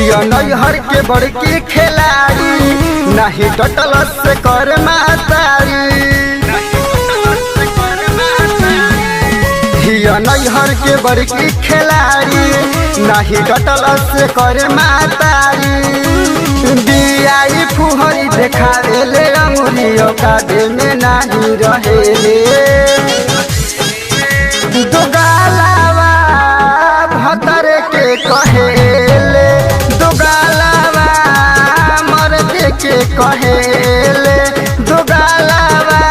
हिया नैहर के बड़की खिलाड़ी नहीं डटल से कर मातारी। हिया नैहर के बड़की खिलाड़ी नहीं डटल से कर मातारी। बियाई फुहरी देखावे ले अंगुरियों का दे में नहीं रहेले। दो गालावा भतर के कहेले, दो गालावा मर्द के कहेले, दो गालावा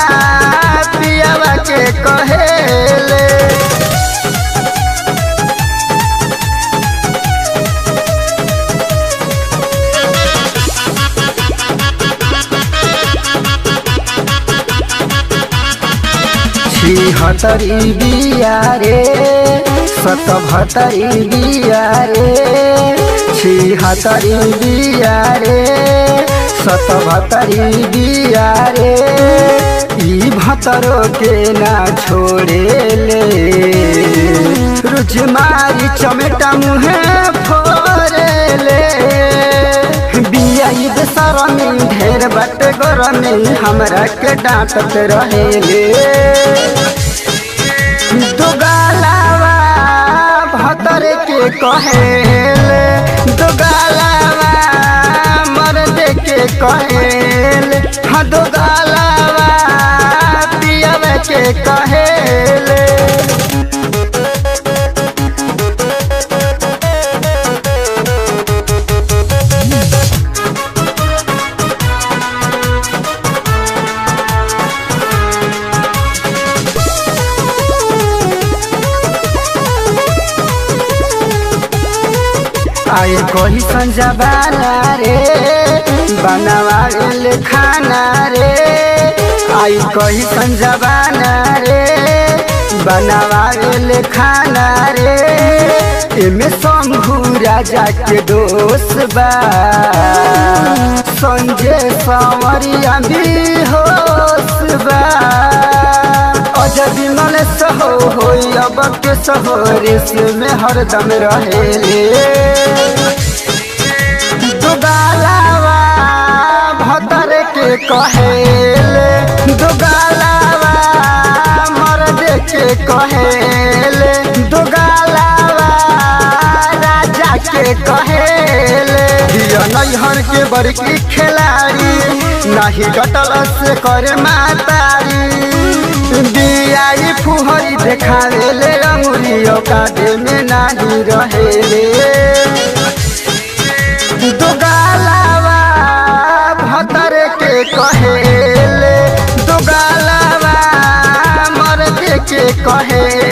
पियावा के कहेले। छिहत्तरी बिया रे 77 बिया रे, छिहत्तरी बिया रे 77 बिया रे। ई भतरो के ना छोड़े ले, रुचमारी चमेटा मुहे फोरे ले। बिया सरमी ढेर बट गरमी हमरा के डांटत रहेले। दो गालावा भतर के कहेले, दो गालावा मर्द के कहेले, हाँ दो गालावा पियावे के कहेले। आई कोई संजबाना रे बनवाले खाना रे। आई कोई संजबाना रे बनवाले खाना रे। एमे शंभू राजा के दोस्त बा, संजय संवरिया भी होश बा। अजबी मन सहो होई अब के सहोरिस में हरदम रहेले। दो गालावा भतर के कहेले, दो गालावा मर्द के कहेले, दो गालावा राजा के कहेले। हिया नैहर के बड़की खिलाड़ी नहीं डटल से कर मातारी। बियाई फुहरी देखावे ले अंगुरियों का दे में नहीं रहेले। दो गालावा भतर के कहेले, दो गालावा मर्द के कहेले।